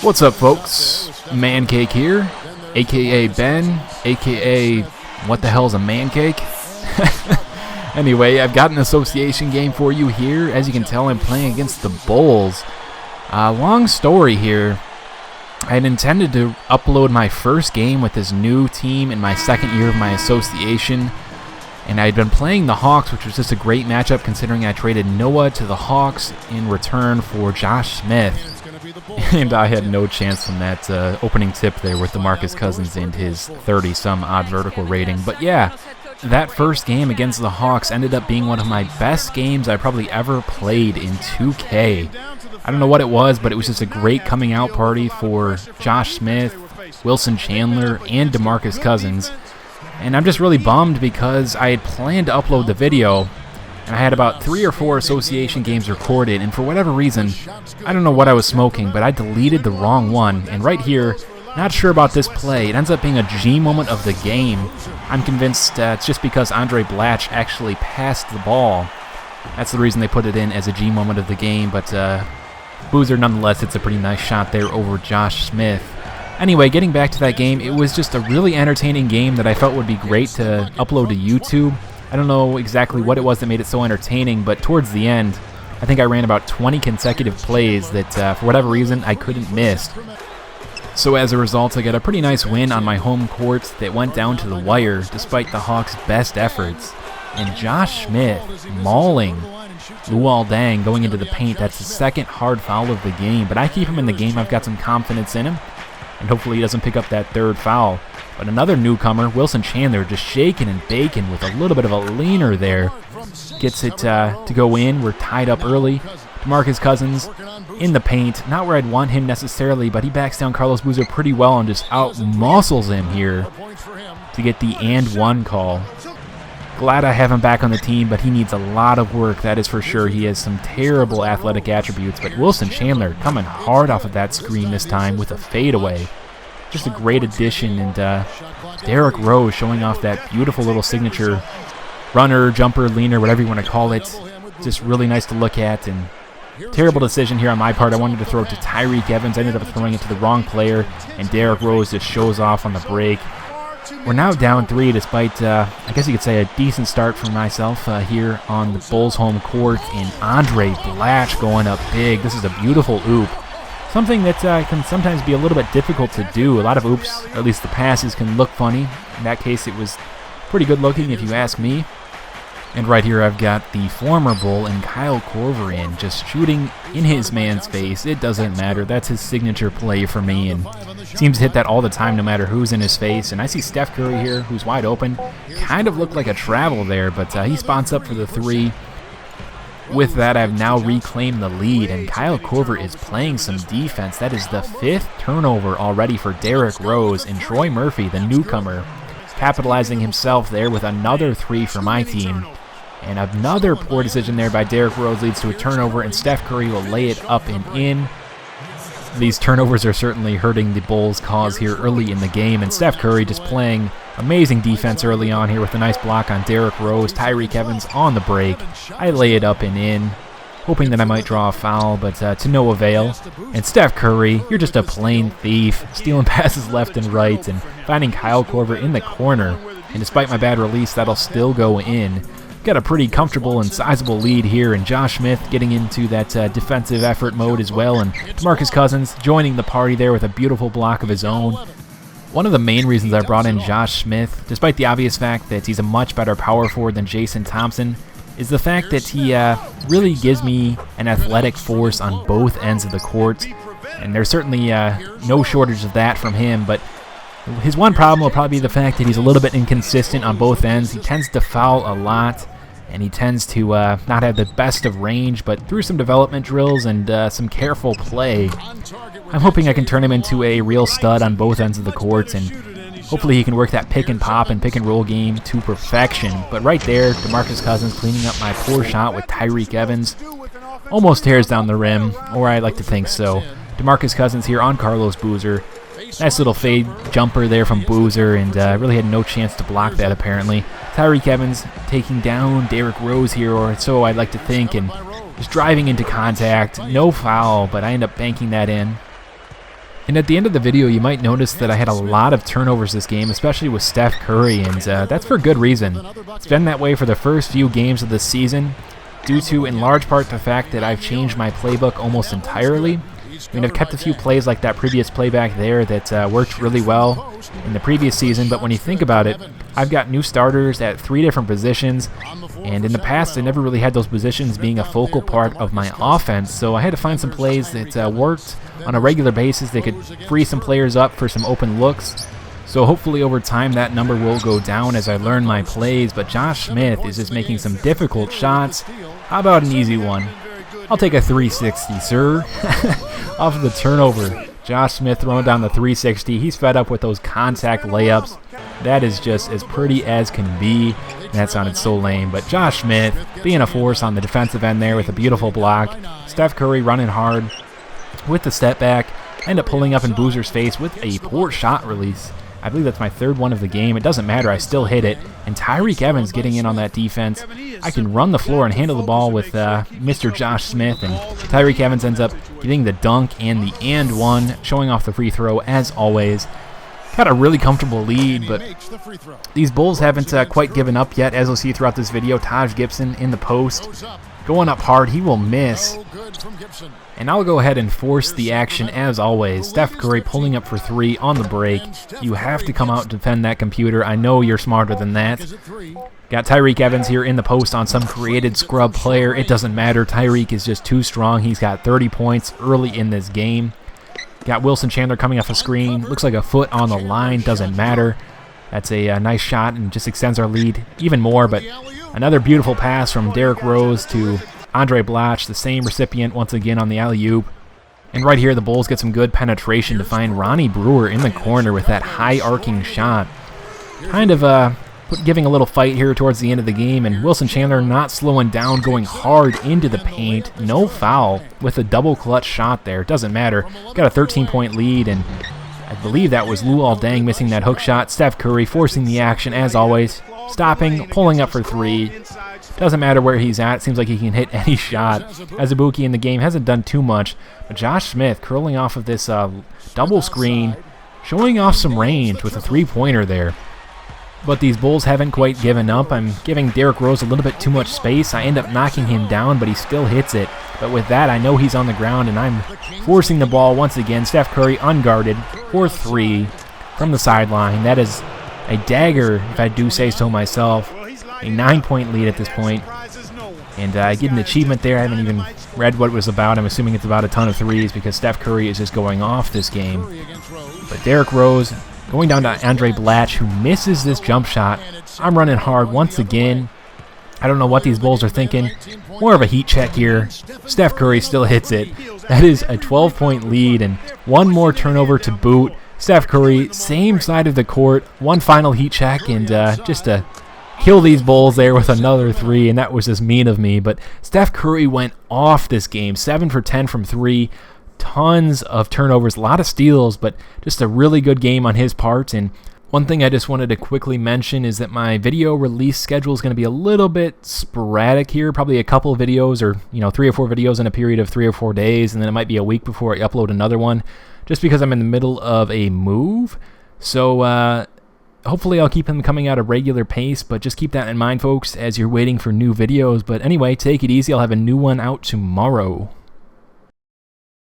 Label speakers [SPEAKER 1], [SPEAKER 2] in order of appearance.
[SPEAKER 1] What's up, folks? Man Cake here, aka Ben, aka what the hell's a man cake? Anyway, I've got an association game for you here. As you can tell, I'm playing against the Bulls. Long story here. I had intended to upload my first game with this new team in my second year of my association, and I had been playing the Hawks, which was just a great matchup considering I traded Noah to the Hawks in return for Josh Smith. And I had no chance from that opening tip there with DeMarcus Cousins and his 30-some-odd vertical rating. But yeah, that first game against the Hawks ended up being one of my best games I probably ever played in 2K. I don't know what it was, but it was just a great coming out party for Josh Smith, Wilson Chandler, and DeMarcus Cousins. And I'm just really bummed because I had planned to upload the video, and I had about 3 or 4 association games recorded, and for whatever reason, I don't know what I was smoking, but I deleted the wrong one. And right here, not sure about this play. It ends up being a G moment of the game. I'm convinced it's just because Andre Blatch actually passed the ball. That's the reason they put it in as a G moment of the game, but Boozer, nonetheless, it's a pretty nice shot there over Josh Smith. Anyway, getting back to that game, it was just a really entertaining game that I felt would be great to upload to YouTube. I don't know exactly what it was that made it so entertaining, but towards the end, I think I ran about 20 consecutive plays that, for whatever reason, I couldn't miss. So as a result, I got a pretty nice win on my home court that went down to the wire, despite the Hawks' best efforts. And Josh Smith mauling Luol Deng going into the paint. That's the second hard foul of the game, but I keep him in the game. I've got some confidence in him, and hopefully he doesn't pick up that third foul. But another newcomer, Wilson Chandler, just shaking and baking with a little bit of a leaner there. Gets it to go in. We're tied up early. DeMarcus Cousins in the paint. Not where I'd want him necessarily, but he backs down Carlos Boozer pretty well and just out-muscles him here to get the and one call. Glad I have him back on the team, but he needs a lot of work, that is for sure. He has some terrible athletic attributes, but Wilson Chandler coming hard off of that screen this time with a fadeaway. Just a great addition, and Derrick Rose showing off that beautiful little signature runner, jumper, leaner, whatever you want to call it. Just really nice to look at, and terrible decision here on my part. I wanted to throw it to Tyreke Evans. I ended up throwing it to the wrong player, and Derrick Rose just shows off on the break. We're now down 3 despite, I guess you could say, a decent start for myself here on the Bulls home court, and Andre Blatch going up big. This is a beautiful oop. Something that can sometimes be a little bit difficult to do. A lot of oops, or at least the passes, can look funny. In that case, it was pretty good looking if you ask me. And right here I've got the former Bull and Kyle Korver in, just shooting in his man's face. It doesn't matter. That's his signature play for me, and seems to hit that all the time no matter who's in his face. And I see Steph Curry here, who's wide open. Kind of looked like a travel there, but he spots up for the 3. With that, I've now reclaimed the lead, and Kyle Korver is playing some defense. That is the 5th turnover already for Derrick Rose, and Troy Murphy, the newcomer, capitalizing himself there with another 3 for my team. And another poor decision there by Derrick Rose leads to a turnover, and Steph Curry will lay it up and in. These turnovers are certainly hurting the Bulls' cause here early in the game, and Steph Curry just playing amazing defense early on here with a nice block on Derrick Rose. Tyreke Evans on the break. I lay it up and in, hoping that I might draw a foul, but to no avail. And Steph Curry, you're just a plain thief, stealing passes left and right and finding Kyle Korver in the corner. And despite my bad release, that'll still go in. Got a pretty comfortable and sizable lead here, and Josh Smith getting into that defensive effort mode as well, and DeMarcus Cousins joining the party there with a beautiful block of his own. One of the main reasons I brought in Josh Smith, despite the obvious fact that he's a much better power forward than Jason Thompson, is the fact that he really gives me an athletic force on both ends of the court, and there's certainly no shortage of that from him, but his one problem will probably be the fact that he's a little bit inconsistent on both ends. He tends to foul a lot, and he tends to not have the best of range, but through some development drills and some careful play, I'm hoping I can turn him into a real stud on both ends of the court, and hopefully he can work that pick and pop and pick and roll game to perfection. But right there, DeMarcus Cousins cleaning up my poor shot with Tyreke Evans. Almost tears down the rim, or I like to think so. DeMarcus Cousins here on Carlos Boozer. Nice little fade jumper there from Boozer, and really had no chance to block that apparently. Tyreke Evans taking down Derrick Rose here, or so I'd like to think, and just driving into contact. No foul, but I end up banking that in. And at the end of the video, you might notice that I had a lot of turnovers this game, especially with Steph Curry, and that's for good reason. It's been that way for the first few games of this season, due to, in large part, the fact that I've changed my playbook almost entirely. I mean, I've kept a few plays like that previous play back there that worked really well in the previous season, but when you think about it, I've got new starters at 3 different positions, and in the past I never really had those positions being a focal part of my offense, so I had to find some plays that worked on a regular basis. They could free some players up for some open looks, so hopefully over time that number will go down as I learn my plays, but Josh Smith is just making some difficult shots. How about an easy one? I'll take a 360, sir. Off of the turnover. Josh Smith throwing down the 360. He's fed up with those contact layups. That is just as pretty as can be. That sounded so lame, but Josh Smith being a force on the defensive end there with a beautiful block. Steph Curry running hard with the step back. End up pulling up in Boozer's face with a poor shot release. I believe that's my 3rd one of the game. It doesn't matter, I still hit it. And Tyreek Evans getting in on that defense. I can run the floor and handle the ball with Mr. Josh Smith, and Tyreek Evans ends up getting the dunk and the and one, showing off the free throw as always. Got a really comfortable lead, but these Bulls haven't quite given up yet, as you'll see throughout this video. Taj Gibson in the post, going up hard, he will miss. And I'll go ahead and force the action as always. Steph Curry pulling up for 3 on the break. You have to come out and defend that computer. I know you're smarter than that. Got Tyreek Evans here in the post on some created scrub player. It doesn't matter. Tyreek is just too strong. He's got 30 points early in this game. Got Wilson Chandler coming off a screen. Looks like a foot on the line. Doesn't matter. That's a nice shot and just extends our lead even more. But another beautiful pass from Derrick Rose to Andre Blatch, the same recipient once again on the alley-oop. And right here, the Bulls get some good penetration to find Ronnie Brewer in the corner with that high arcing shot. Kind of giving a little fight here towards the end of the game, and Wilson Chandler not slowing down, going hard into the paint. No foul with a double clutch shot there. Doesn't matter. Got a 13-point lead, and I believe that was Luol Deng missing that hook shot. Steph Curry forcing the action as always. Stopping, pulling up for 3. Doesn't matter where he's at. Seems like he can hit any shot. Azubuike in the game hasn't done too much. But Josh Smith curling off of this double screen, showing off some range with a 3-pointer there. But these Bulls haven't quite given up. I'm giving Derrick Rose a little bit too much space. I end up knocking him down, but he still hits it. But with that, I know he's on the ground, and I'm forcing the ball once again. Steph Curry unguarded for 3 from the sideline. That is a dagger, if I do say so myself. A 9-point lead at this point. And I get an achievement there. I haven't even read what it was about. I'm assuming it's about a ton of threes because Steph Curry is just going off this game. But Derrick Rose going down to Andre Blatch, who misses this jump shot. I'm running hard once again. I don't know what these Bulls are thinking. More of a heat check here. Steph Curry still hits it. That is a 12-point lead and one more turnover to boot. Steph Curry, same side of the court. One final heat check, and just to kill these Bulls there with another 3, and that was just mean of me. But Steph Curry went off this game. 7 for 10 from 3. Tons of turnovers, a lot of steals, but just a really good game on his part. And one thing I just wanted to quickly mention is that my video release schedule is going to be a little bit sporadic here, probably a couple of videos or 3 or 4 videos in a period of 3 or 4 days, and then it might be a week before I upload another one, just because I'm in the middle of a move. So hopefully I'll keep them coming at a regular pace, but just keep that in mind, folks, as you're waiting for new videos. But anyway, take it easy. I'll have a new one out tomorrow.